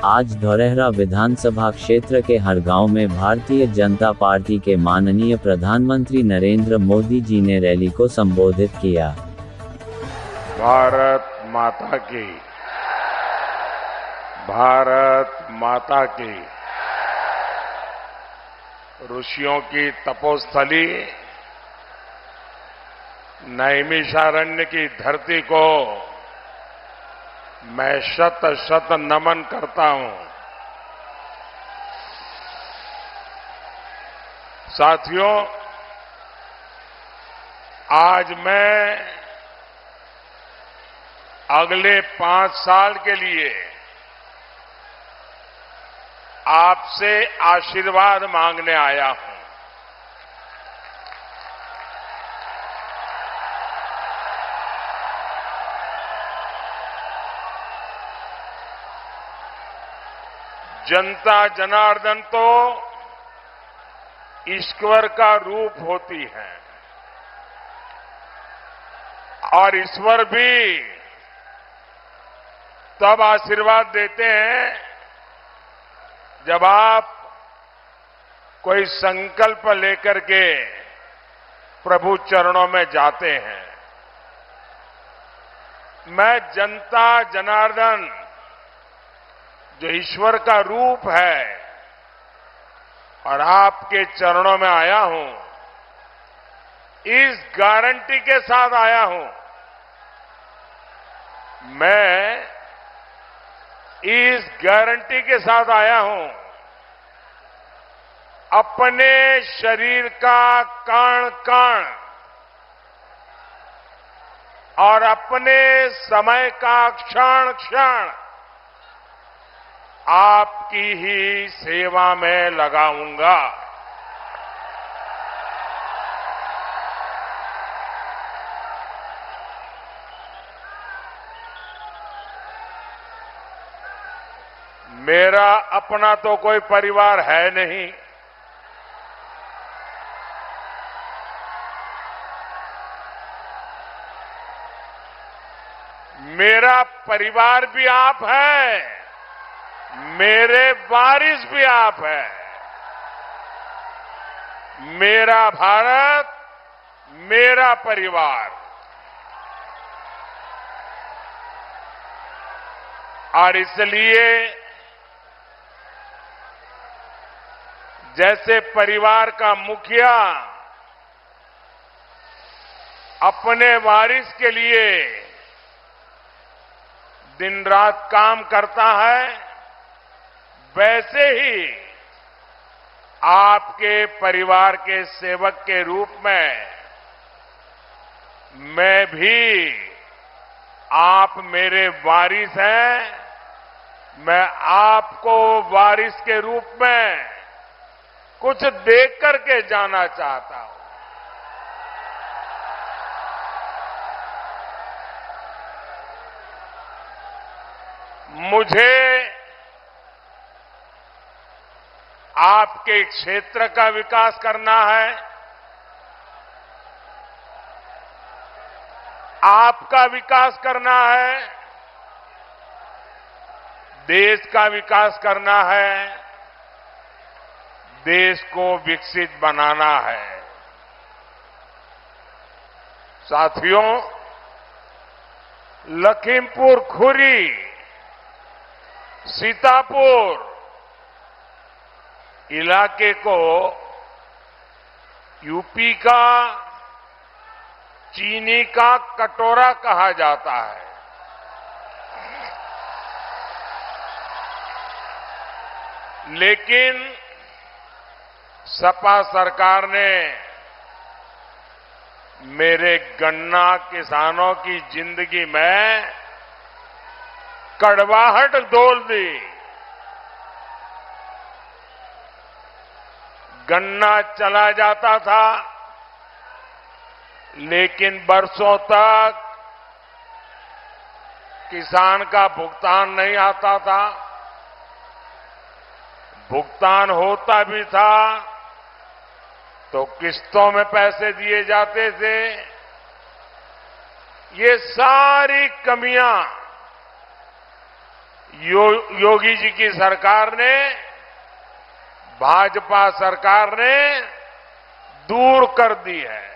आज धौरहरा विधानसभा क्षेत्र के हर गांव में भारतीय जनता पार्टी के माननीय प्रधानमंत्री नरेंद्र मोदी जी ने रैली को संबोधित किया। भारत माता की, भारत माता की। ऋषियों की तपोस्थली नैमिषारण्य की धरती को मैं शत शत नमन करता हूं। साथियों, आज मैं अगले 5 साल के लिए आपसे आशीर्वाद मांगने आया हूं। जनता जनार्दन तो ईश्वर का रूप होती है और ईश्वर भी तब आशीर्वाद देते हैं जब आप कोई संकल्प लेकर के प्रभु चरणों में जाते हैं। मैं जनता जनार्दन जो ईश्वर का रूप है और आपके चरणों में आया हूं, इस गारंटी के साथ आया हूं। मैं इस गारंटी के साथ आया हूं, अपने शरीर का कण कण और अपने समय का क्षण क्षण आपकी ही सेवा में लगाऊंगा। मेरा अपना तो कोई परिवार है नहीं। मेरा परिवार भी आप है, मेरे वारिस भी आप हैं। मेरा भारत, मेरा परिवार। और इसलिए जैसे परिवार का मुखिया अपने वारिस के लिए दिन रात काम करता है, वैसे ही आपके परिवार के सेवक के रूप में मैं भी, आप मेरे वारिस हैं, मैं आपको वारिस के रूप में कुछ देख करके जाना चाहता हूं। मुझे आपके क्षेत्र का विकास करना है, आपका विकास करना है, देश का विकास करना है, देश को विकसित बनाना है। साथियों, लखीमपुर खुरी, सीतापुर इलाके को यूपी का चीनी का कटोरा कहा जाता है। लेकिन सपा सरकार ने मेरे गन्ना किसानों की जिंदगी में कड़वाहट डोल दी। गन्ना चला जाता था, लेकिन बरसों तक किसान का भुगतान नहीं आता था। भुगतान होता भी था तो किस्तों में पैसे दिए जाते थे। ये सारी कमियां योगी जी की सरकार ने, भाजपा सरकार ने दूर कर दी है।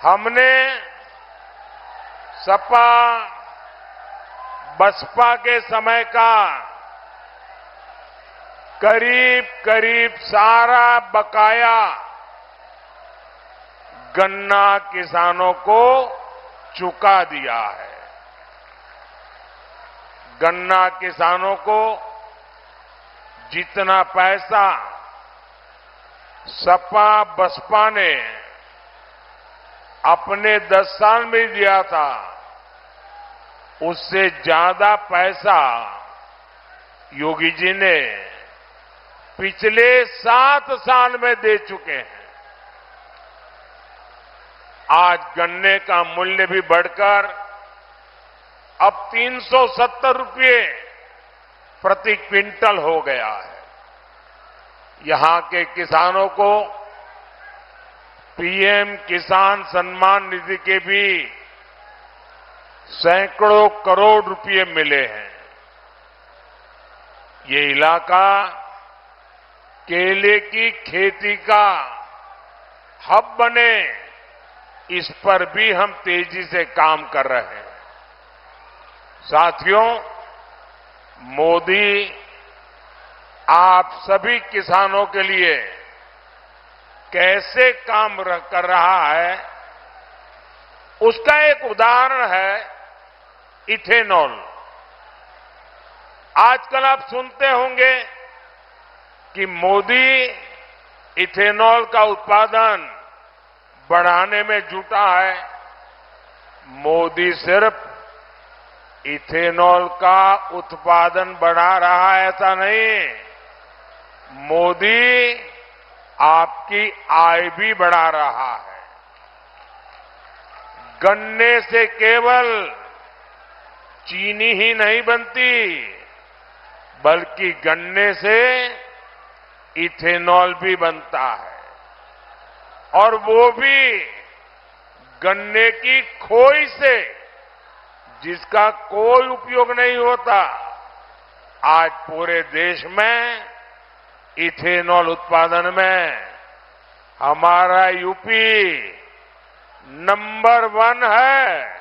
हमने सपा बसपा के समय का करीब करीब सारा बकाया गन्ना किसानों को चुका दिया है। गन्ना किसानों को जितना पैसा सपा बसपा ने अपने 10 साल में दिया था, उससे ज्यादा पैसा योगी जी ने पिछले 7 साल में दे चुके हैं। आज गन्ने का मूल्य भी बढ़कर अब 370 रुपये प्रति क्विंटल हो गया है। यहां के किसानों को पीएम किसान सम्मान निधि के भी सैकड़ों करोड़ रुपए मिले हैं। ये इलाका केले की खेती का हब बने, इस पर भी हम तेजी से काम कर रहे हैं। साथियों, मोदी आप सभी किसानों के लिए कैसे काम कर रहा है, उसका एक उदाहरण है इथेनॉल। आजकल आप सुनते होंगे कि मोदी इथेनॉल का उत्पादन बढ़ाने में जुटा है। मोदी सिर्फ इथेनॉल का उत्पादन बढ़ा रहा है ऐसा नहीं, मोदी आपकी आय भी बढ़ा रहा है। गन्ने से केवल चीनी ही नहीं बनती, बल्कि गन्ने से इथेनॉल भी बनता है, और वो भी गन्ने की खोई से, जिसका कोई उपयोग नहीं होता। आज पूरे देश में इथेनॉल उत्पादन में हमारा यूपी नंबर 1 है।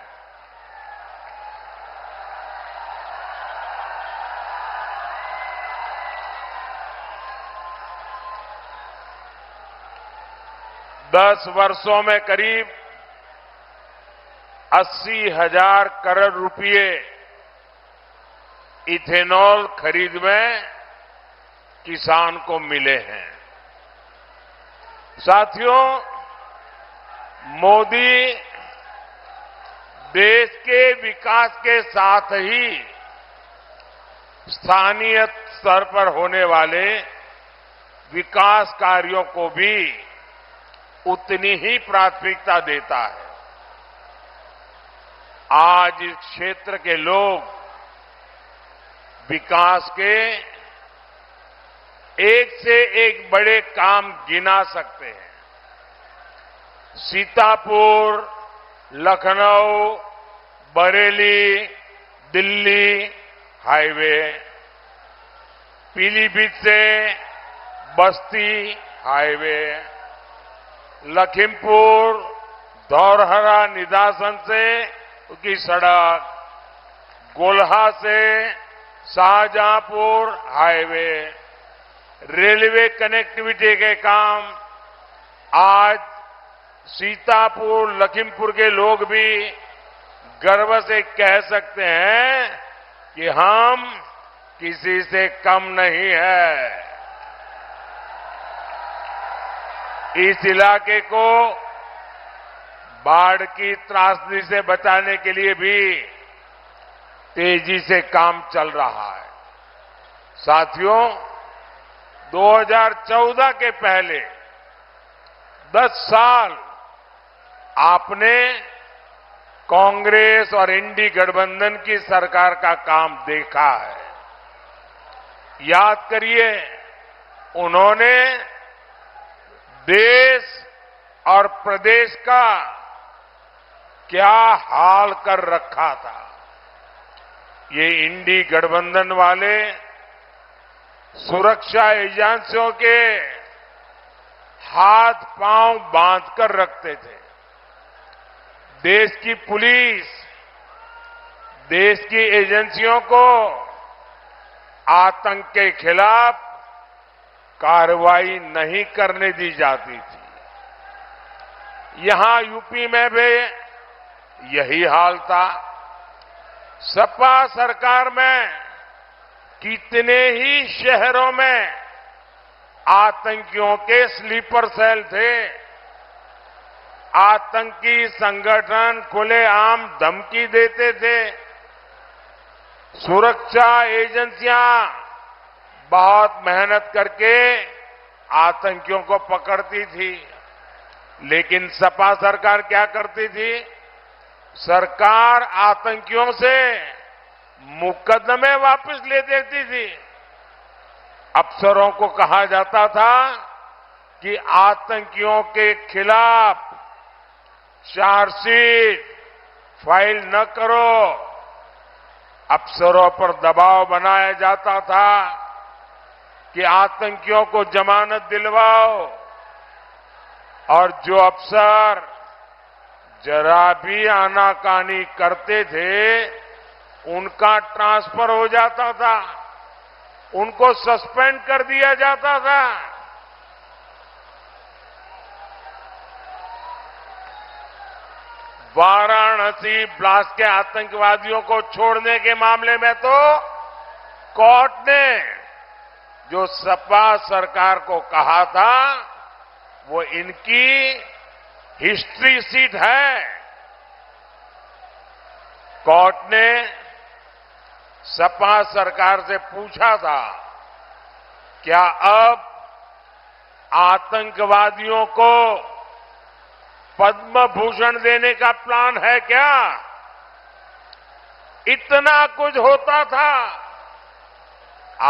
दस वर्षों में करीब 80,000 करोड़ रुपए इथेनॉल खरीद में किसान को मिले हैं। साथियों, मोदी देश के विकास के साथ ही स्थानीय स्तर पर होने वाले विकास कार्यों को भी उतनी ही प्राथमिकता देता है। आज इस क्षेत्र के लोग विकास के एक से एक बड़े काम गिना सकते हैं। सीतापुर, लखनऊ, बरेली, दिल्ली हाईवे, पीलीभीत से बस्ती हाईवे, लखीमपुर धौरहरा निदासन से की सड़क, गोल्हा से शाहजहांपुर हाईवे, रेलवे कनेक्टिविटी के काम आज सीतापुर, लखीमपुर के लोग भी गर्व से कह सकते हैं कि हम किसी से कम नहीं है। इस इलाके को बाढ़ की त्रासदी से बचाने के लिए भी तेजी से काम चल रहा है। साथियों, 2014 के पहले 10 साल आपने कांग्रेस और इंडी गठबंधन की सरकार का काम देखा है। याद करिए, उन्होंने देश और प्रदेश का क्या हाल कर रखा था। ये इंडी गठबंधन वाले सुरक्षा एजेंसियों के हाथ पांव बांधकर रखते थे। देश की पुलिस, देश की एजेंसियों को आतंक के खिलाफ कार्रवाई नहीं करने दी जाती थी। यहां यूपी में भी यही हाल था। सपा सरकार में कितने ही शहरों में आतंकियों के स्लीपर सेल थे। आतंकी संगठन खुलेआम धमकी देते थे। सुरक्षा एजेंसियां बहुत मेहनत करके आतंकियों को पकड़ती थी, लेकिन सपा सरकार क्या करती थी? सरकार आतंकियों से मुकदमे वापस ले देती थी। अफसरों को कहा जाता था कि आतंकियों के खिलाफ चार्जशीट फाइल न करो। अफसरों पर दबाव बनाया जाता था कि आतंकियों को जमानत दिलवाओ, और जो अफसर जरा भी आनाकानी करते थे उनका ट्रांसफर हो जाता था, उनको सस्पेंड कर दिया जाता था। वाराणसी ब्लास्ट के आतंकवादियों को छोड़ने के मामले में तो कोर्ट ने जो सपा सरकार को कहा था वो इनकी हिस्ट्री सीट है। कोर्ट ने सपा सरकार से पूछा था, क्या अब आतंकवादियों को पद्म भूषण देने का प्लान है क्या? इतना कुछ होता था,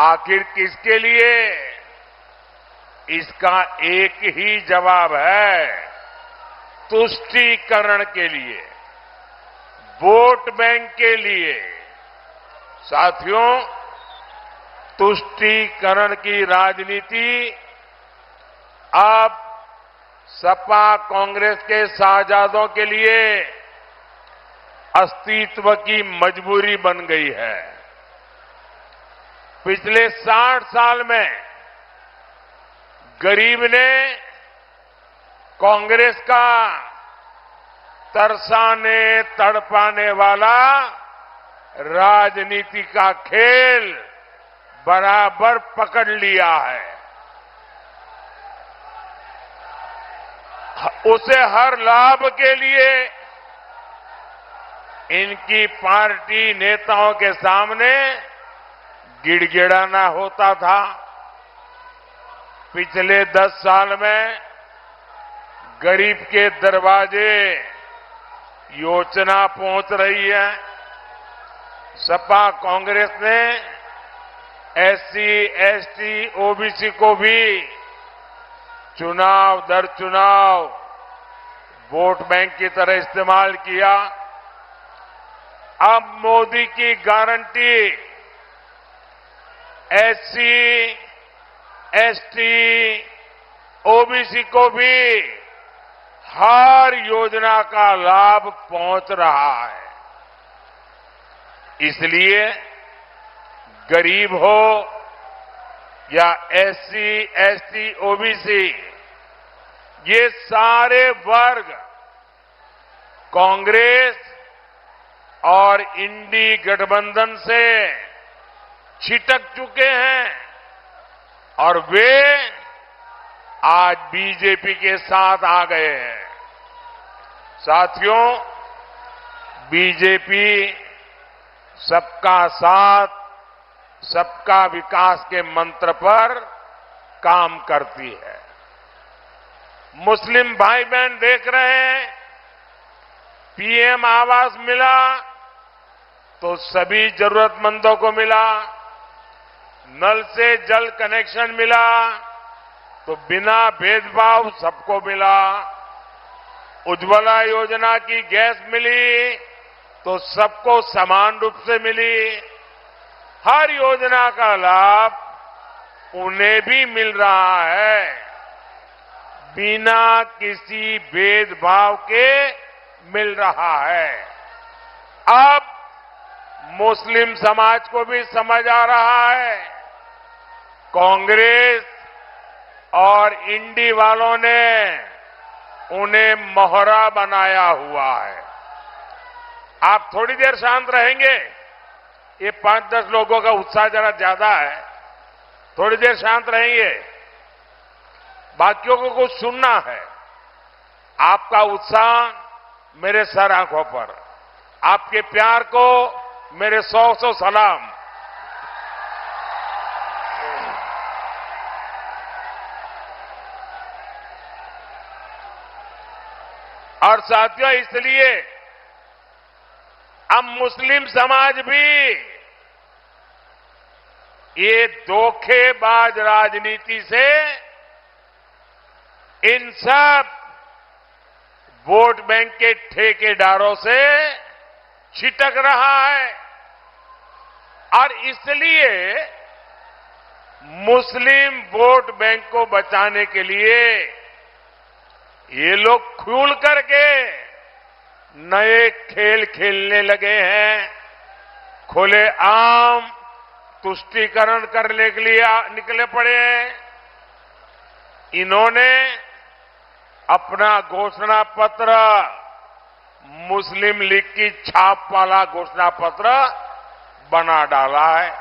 आखिर किसके लिए? इसका एक ही जवाब है, तुष्टीकरण के लिए, वोट बैंक के लिए। साथियों, तुष्टीकरण की राजनीति अब सपा कांग्रेस के शाहजादों के लिए अस्तित्व की मजबूरी बन गई है। पिछले 60 साल में गरीब ने कांग्रेस का तरसाने तड़पाने वाला राजनीति का खेल बराबर पकड़ लिया है। उसे हर लाभ के लिए इनकी पार्टी नेताओं के सामने गिड़गिड़ाना होता था। पिछले 10 साल में गरीब के दरवाजे योजना पहुंच रही है। सपा कांग्रेस ने एससी, एसटी, ओबीसी को भी चुनाव दर चुनाव वोट बैंक की तरह इस्तेमाल किया। अब मोदी की गारंटी एससी, एसटी, ओबीसी को भी हर योजना का लाभ पहुंच रहा है। इसलिए गरीब हो या एससी, एसटी, ओबीसी, ये सारे वर्ग कांग्रेस और इंडी गठबंधन से छिटक चुके हैं और वे आज बीजेपी के साथ आ गए हैं। साथियों, बीजेपी सबका साथ, सबका विकास के मंत्र पर काम करती है। मुस्लिम भाई बहन देख रहे हैं, पीएम आवास मिला तो सभी जरूरतमंदों को मिला, नल से जल कनेक्शन मिला तो बिना भेदभाव सबको मिला, उज्ज्वला योजना की गैस मिली तो सबको समान रूप से मिली। हर योजना का लाभ उन्हें भी मिल रहा है, बिना किसी भेदभाव के मिल रहा है। अब मुस्लिम समाज को भी समझ आ रहा है, कांग्रेस और इंडी वालों ने उन्हें मोहरा बनाया हुआ है। आप थोड़ी देर शांत रहेंगे? ये 5-10 लोगों का उत्साह जरा ज्यादा है, थोड़ी देर शांत रहेंगे। बाकियों को कुछ सुनना है। आपका उत्साह मेरे सर आंखों पर, आपके प्यार को मेरे 100 सलाम। और साथियों, इसलिए अब मुस्लिम समाज भी ये धोखेबाज राजनीति से, इन सब वोट बैंक के ठेकेदारों से छिटक रहा है। और इसलिए मुस्लिम वोट बैंक को बचाने के लिए ये लोग खुल करके नए खेल खेलने लगे हैं। खुलेआम तुष्टीकरण करने के लिए निकले पड़े हैं। इन्होंने अपना घोषणा पत्र मुस्लिम लीग की छाप वाला घोषणा पत्र बना डाला है।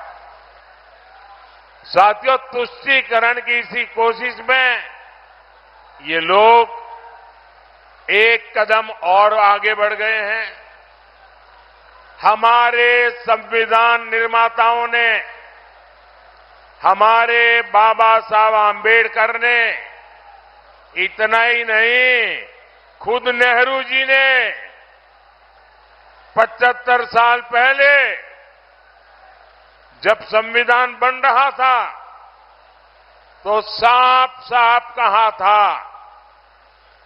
साथियों, तुष्टीकरण की इसी कोशिश में ये लोग एक कदम और आगे बढ़ गए हैं। हमारे संविधान निर्माताओं ने, हमारे बाबा साहब आंबेडकर ने, इतना ही नहीं, खुद नेहरू जी ने 75 साल पहले जब संविधान बन रहा था तो साफ साफ कहा था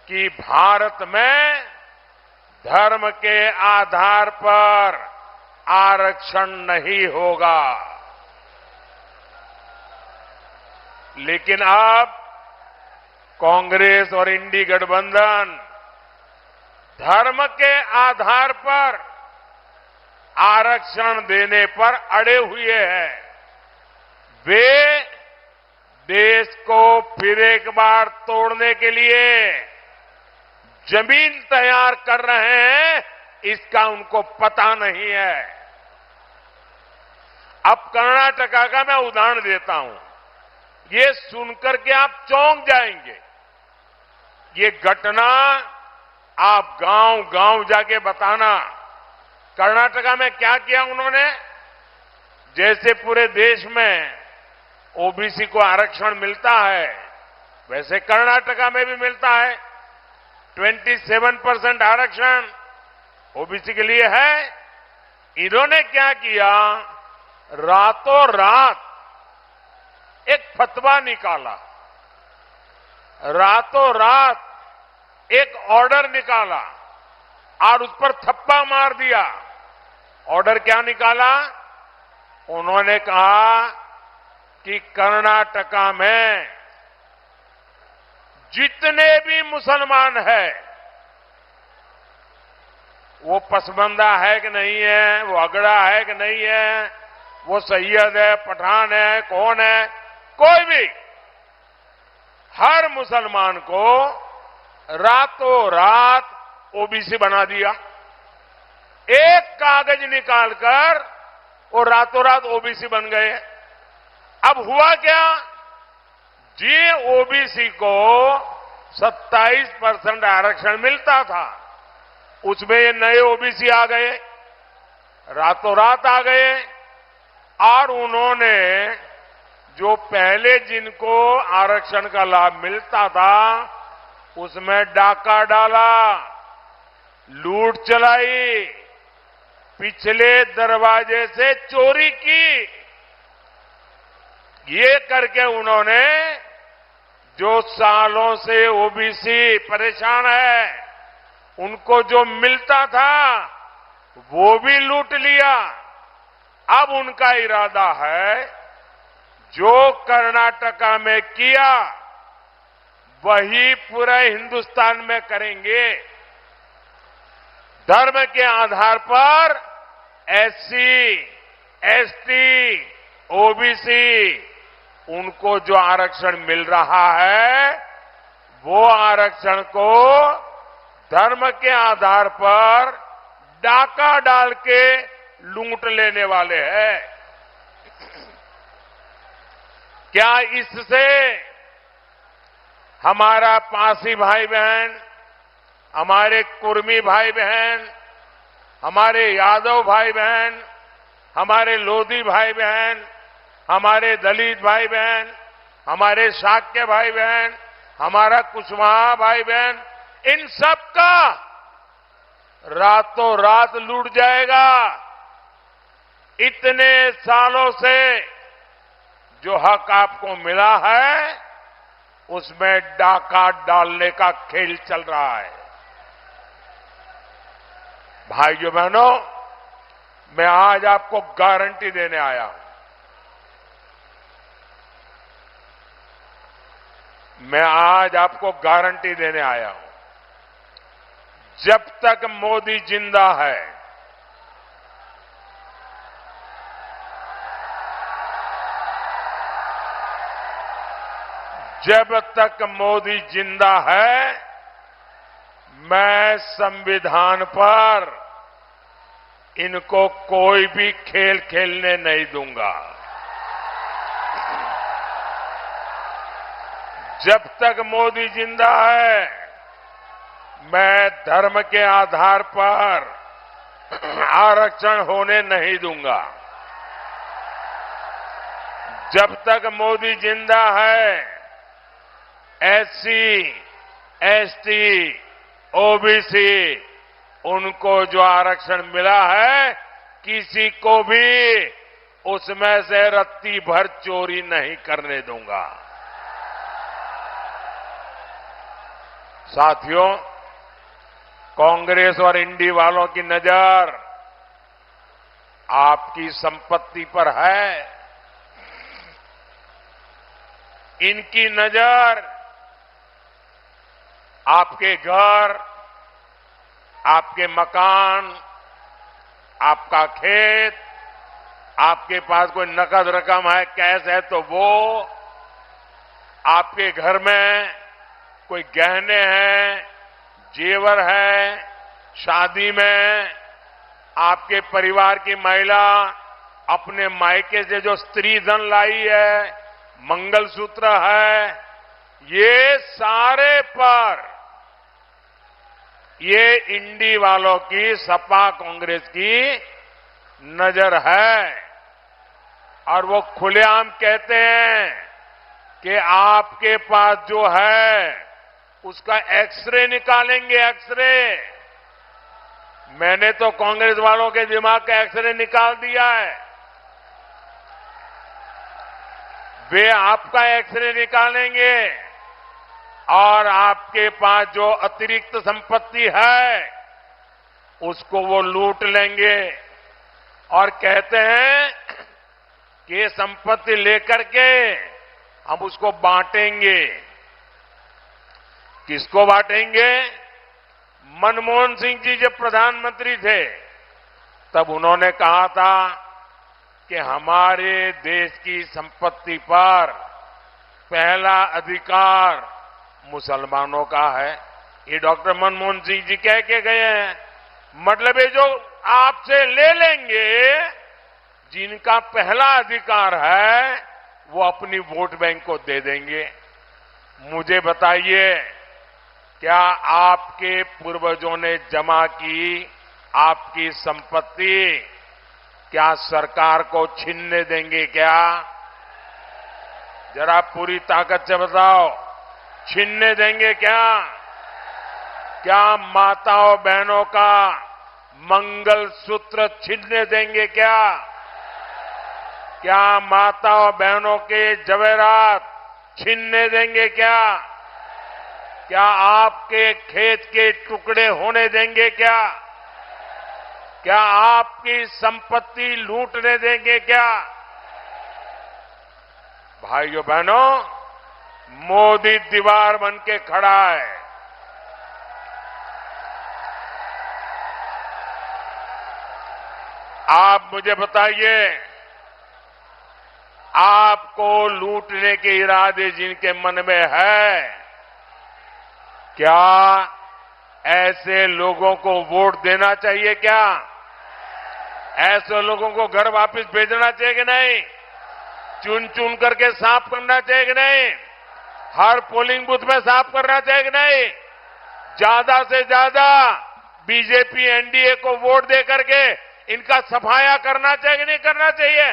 कि भारत में धर्म के आधार पर आरक्षण नहीं होगा। लेकिन अब कांग्रेस और इंडी गठबंधन धर्म के आधार पर आरक्षण देने पर अड़े हुए हैं। वे देश को फिर एक बार तोड़ने के लिए जमीन तैयार कर रहे हैं, इसका उनको पता नहीं है। अब कर्नाटका का मैं उदाहरण देता हूं, ये सुनकर के आप चौंक जाएंगे। ये घटना आप गांव-गांव जाके बताना, कर्नाटका में क्या किया उन्होंने। जैसे पूरे देश में ओबीसी को आरक्षण मिलता है, वैसे कर्नाटका में भी मिलता है। 27% आरक्षण ओबीसी के लिए है। इन्होंने क्या किया, रातों रात एक फतवा निकाला, रातों रात एक ऑर्डर निकाला और उस पर थप्पा मार दिया। ऑर्डर क्या निकाला? उन्होंने कहा कि कर्नाटका में जितने भी मुसलमान हैं, वो पसमंदा है कि नहीं है, वो अगड़ा है कि नहीं है, वो सैयद है, पठान है, कौन है, कोई भी, हर मुसलमान को रातों रात ओबीसी बना दिया। एक कागज निकालकर वो रातों रात ओबीसी बन गए। अब हुआ क्या जी, ओबीसी को 27% आरक्षण मिलता था, उसमें ये नए ओबीसी आ गए, रातों रात आ गए। और उन्होंने जो पहले जिनको आरक्षण का लाभ मिलता था उसमें डाका डाला, लूट चलाई, पिछले दरवाजे से चोरी की। ये करके उन्होंने जो सालों से ओबीसी परेशान है, उनको जो मिलता था वो भी लूट लिया। अब उनका इरादा है जो कर्नाटका में किया वही पूरे हिंदुस्तान में करेंगे। धर्म के आधार पर एससी, एसटी, ओबीसी उनको जो आरक्षण मिल रहा है वो आरक्षण को धर्म के आधार पर डाका डाल के लूट लेने वाले हैं। क्या इससे हमारा पासी भाई बहन, हमारे कुर्मी भाई बहन, हमारे यादव भाई बहन, हमारे लोधी भाई बहन, हमारे दलित भाई बहन, हमारे शाक्य भाई बहन, हमारा कुशवाहा भाई बहन, इन सब का रातों रात लूट जाएगा? इतने सालों से जो हक आपको मिला है उसमें डाका डालने का खेल चल रहा है। भाइयों बहनों, मैं आज आपको गारंटी देने आया हूं। मैं आज आपको गारंटी देने आया हूं, जब तक मोदी जिंदा है, जब तक मोदी जिंदा है, मैं संविधान पर इनको कोई भी खेल खेलने नहीं दूंगा। जब तक मोदी जिंदा है, मैं धर्म के आधार पर आरक्षण होने नहीं दूंगा। जब तक मोदी जिंदा है, एससी, एसटी, ओबीसी उनको जो आरक्षण मिला है किसी को भी उसमें से रत्ती भर चोरी नहीं करने दूंगा। साथियों, कांग्रेस और इंडी वालों की नजर आपकी संपत्ति पर है। इनकी नजर आपके घर, आपके मकान, आपका खेत, आपके पास कोई नकद रकम है, कैश है तो वो, आपके घर में कोई गहने हैं, जेवर है, शादी में आपके परिवार की महिला अपने मायके से जो स्त्री धन लाई है, मंगलसूत्र है, ये सारे पर ये इंडी वालों की, सपा कांग्रेस की नजर है। और वो खुलेआम कहते हैं कि आपके पास जो है उसका एक्सरे निकालेंगे, एक्सरे। मैंने तो कांग्रेस वालों के दिमाग का एक्सरे निकाल दिया है। वे आपका एक्सरे निकालेंगे और आपके पास जो अतिरिक्त संपत्ति है उसको वो लूट लेंगे और कहते हैं कि ये संपत्ति लेकर के हम उसको बांटेंगे। किसको बांटेंगे? मनमोहन सिंह जी जब प्रधानमंत्री थे तब उन्होंने कहा था कि हमारे देश की संपत्ति पर पहला अधिकार मुसलमानों का है। ये डॉक्टर मनमोहन सिंह जी कह के गए हैं। मतलब ये जो आपसे ले लेंगे, जिनका पहला अधिकार है वो अपनी वोट बैंक को दे देंगे। मुझे बताइए, क्या आपके पूर्वजों ने जमा की आपकी संपत्ति क्या सरकार को छीनने देंगे क्या? जरा पूरी ताकत से बताओ, छीनने देंगे क्या? क्या माताओं बहनों का मंगलसूत्र छीनने देंगे क्या? क्या माताओं बहनों के जवेरात छीनने देंगे क्या? क्या आपके खेत के टुकड़े होने देंगे क्या? क्या आपकी संपत्ति लूटने देंगे क्या? भाइयों बहनों, मोदी दीवार बन के खड़ा है। आप मुझे बताइए, आपको लूटने के इरादे जिनके मन में है, क्या ऐसे लोगों को वोट देना चाहिए क्या? ऐसे लोगों को घर वापस भेजना चाहिए कि नहीं? चुन चुन करके साफ करना चाहिए कि नहीं? हर पोलिंग बूथ में साफ करना चाहिए कि नहीं? ज्यादा से ज्यादा बीजेपी एनडीए को वोट दे करके इनका सफाया करना चाहिए कि नहीं करना चाहिए?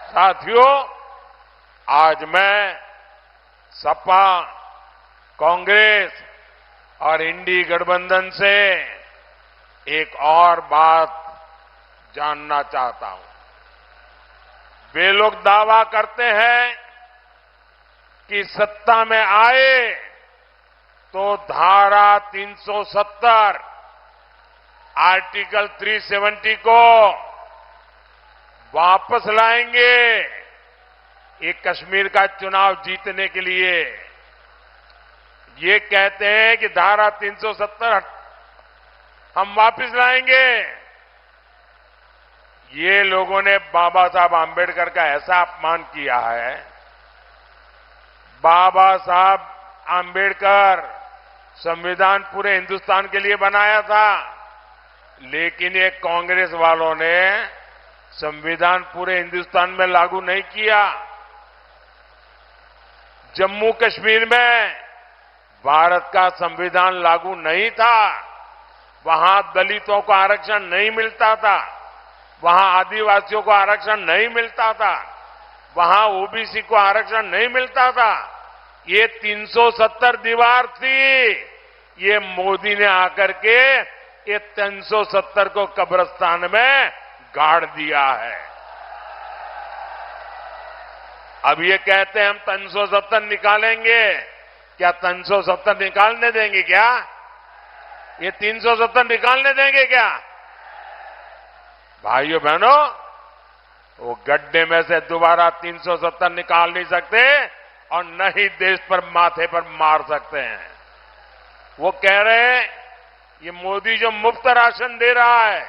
साथियों, आज मैं सपा, कांग्रेस और इंडी गठबंधन से एक और बात जानना चाहता हूं। वे लोग दावा करते हैं कि सत्ता में आए तो धारा 370, आर्टिकल 370 को वापस लाएंगे, ये कश्मीर का चुनाव जीतने के लिए। ये कहते हैं कि धारा 370 हम वापस लाएंगे। ये लोगों ने बाबा साहब आंबेडकर का ऐसा अपमान किया है। बाबा साहब आंबेडकर संविधान पूरे हिंदुस्तान के लिए बनाया था, लेकिन ये कांग्रेस वालों ने संविधान पूरे हिंदुस्तान में लागू नहीं किया। जम्मू कश्मीर में भारत का संविधान लागू नहीं था, वहां दलितों को आरक्षण नहीं मिलता था, वहां आदिवासियों को आरक्षण नहीं मिलता था, वहां ओबीसी को आरक्षण नहीं मिलता था। ये 370 दीवार थी। ये मोदी ने आकर के ये 370 को कब्रिस्तान में गाड़ दिया है। अब ये कहते हैं हम 370 निकालेंगे। क्या 370 निकालने देंगे क्या? ये 370 निकालने देंगे क्या? भाइयों बहनों, वो गड्ढे में से दोबारा 370 निकाल नहीं सकते और न ही देश पर माथे पर मार सकते हैं। वो कह रहे हैं ये मोदी जो मुफ्त राशन दे रहा है,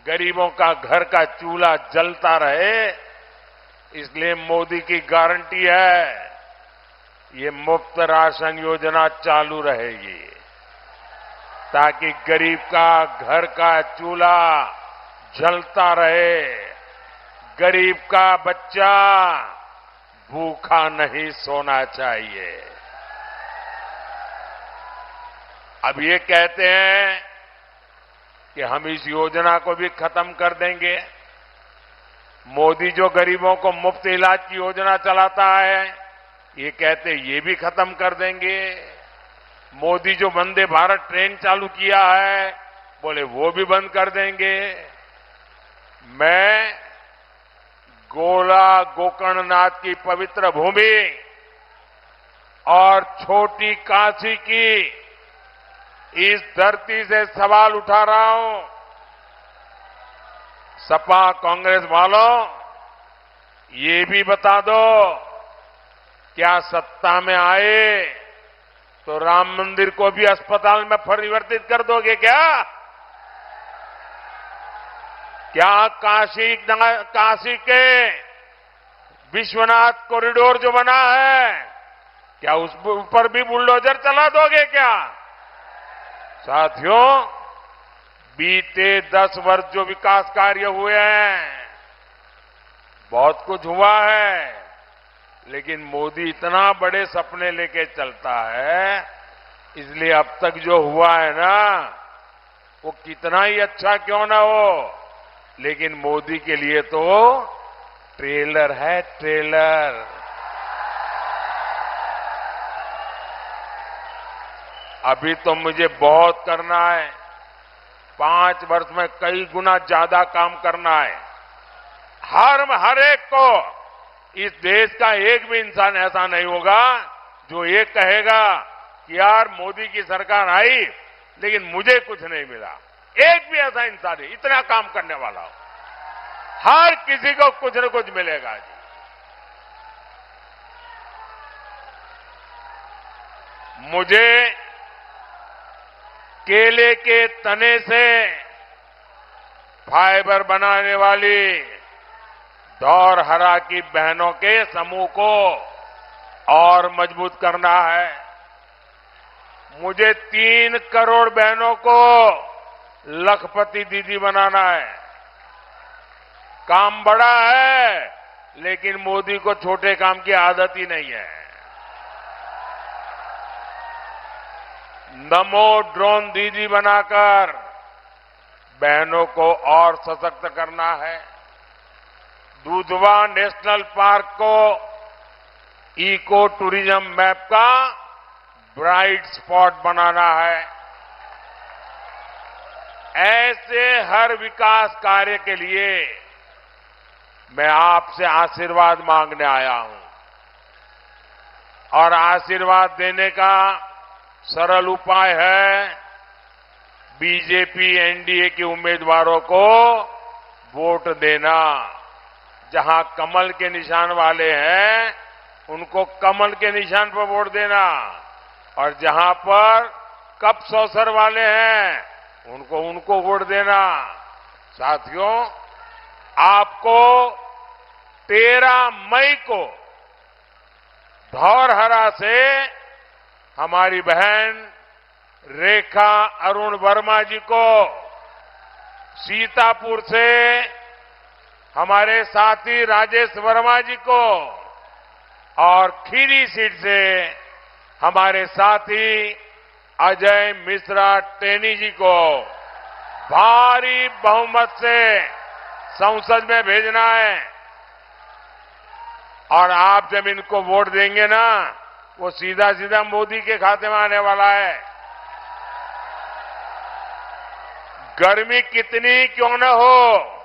गरीबों का घर का चूल्हा जलता रहे, इसलिए मोदी की गारंटी है ये मुफ्त राशन योजना चालू रहेगी, ताकि गरीब का घर का चूल्हा जलता रहे, गरीब का बच्चा भूखा नहीं सोना चाहिए। अब ये कहते हैं कि हम इस योजना को भी खत्म कर देंगे। मोदी जो गरीबों को मुफ्त इलाज की योजना चलाता है, ये कहते ये भी खत्म कर देंगे। मोदी जो वंदे भारत ट्रेन चालू किया है, बोले वो भी बंद कर देंगे। मैं गोला गोकर्णनाथ की पवित्र भूमि और छोटी काशी की इस धरती से सवाल उठा रहा हूं। सपा कांग्रेस वालों, ये भी बता दो, क्या सत्ता में आए तो राम मंदिर को भी अस्पताल में परिवर्तित कर दोगे क्या? क्या काशी के विश्वनाथ कॉरिडोर जो बना है, क्या उस ऊपर भी बुलडोजर चला दोगे क्या? साथियों, बीते 10 वर्ष जो विकास कार्य हुए हैं, बहुत कुछ हुआ है, लेकिन मोदी इतना बड़े सपने लेके चलता है, इसलिए अब तक जो हुआ है ना, वो कितना ही अच्छा क्यों ना हो, लेकिन मोदी के लिए तो ट्रेलर है, ट्रेलर। अभी तो मुझे बहुत करना है। 5 वर्ष में कई गुना ज्यादा काम करना है। हर एक को, इस देश का एक भी इंसान ऐसा नहीं होगा जो ये कहेगा कि यार मोदी की सरकार आई लेकिन मुझे कुछ नहीं मिला। एक भी ऐसा इंसान नहीं इतना काम करने वाला हो। हर किसी को कुछ न कुछ मिलेगा जी। मुझे केले के तने से फाइबर बनाने वाली धौरहरा की बहनों के समूह को और मजबूत करना है। मुझे 3 करोड़ बहनों को लखपति दीदी बनाना है। काम बड़ा है, लेकिन मोदी को छोटे काम की आदत ही नहीं है। नमो ड्रोन दीदी बनाकर बहनों को और सशक्त करना है। दुधवा नेशनल पार्क को इको टूरिज्म मैप का ब्राइट स्पॉट बनाना है। ऐसे हर विकास कार्य के लिए मैं आपसे आशीर्वाद मांगने आया हूं और आशीर्वाद देने का सरल उपाय है बीजेपी एनडीए के उम्मीदवारों को वोट देना। जहां कमल के निशान वाले हैं उनको कमल के निशान पर वोट देना और जहां पर कप सौसर वाले हैं उनको वोट देना। साथियों, आपको 13 मई को धौरहरा से हमारी बहन रेखा अरुण वर्मा जी को, सीतापुर से हमारे साथी राजेश वर्मा जी को और खीरी सीट से हमारे साथी अजय मिश्रा टेनी जी को भारी बहुमत से संसद में भेजना है। और आप जब इनको वोट देंगे ना, वो सीधा सीधा मोदी के खाते में आने वाला है। गर्मी कितनी क्यों न हो,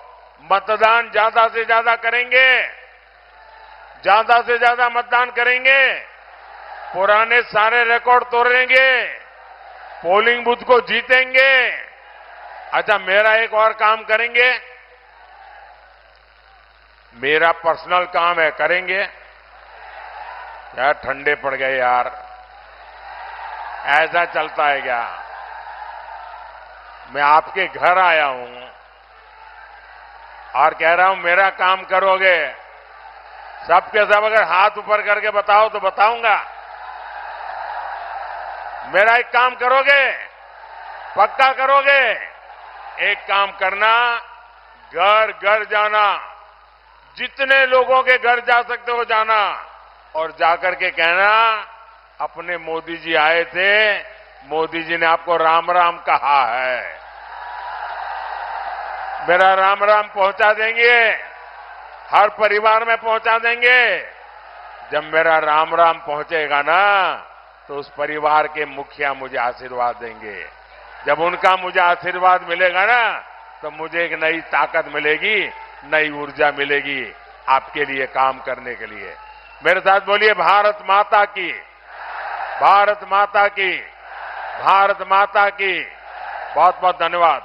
मतदान ज्यादा से ज्यादा करेंगे, ज्यादा से ज्यादा मतदान करेंगे, पुराने सारे रिकॉर्ड तोड़ेंगे, पोलिंग बूथ को जीतेंगे। अच्छा, मेरा एक और काम करेंगे, मेरा पर्सनल काम है, करेंगे? यार ठंडे पड़ गए यार, ऐसा चलता है क्या? मैं आपके घर आया हूं और कह रहा हूं मेरा काम करोगे? सबके सब अगर हाथ ऊपर करके बताओ तो बताऊंगा। मेरा एक काम करोगे? पक्का करोगे? एक काम करना, घर घर जाना, जितने लोगों के घर जा सकते हो जाना और जाकर के कहना अपने मोदी जी आए थे, मोदी जी ने आपको राम राम कहा है। मेरा राम राम पहुंचा देंगे, हर परिवार में पहुंचा देंगे। जब मेरा राम राम पहुंचेगा ना, तो उस परिवार के मुखिया मुझे आशीर्वाद देंगे। जब उनका मुझे आशीर्वाद मिलेगा ना, तो मुझे एक नई ताकत मिलेगी, नई ऊर्जा मिलेगी आपके लिए काम करने के लिए। मेरे साथ बोलिए, भारत माता की, भारत माता की, भारत माता की। बहुत बहुत धन्यवाद।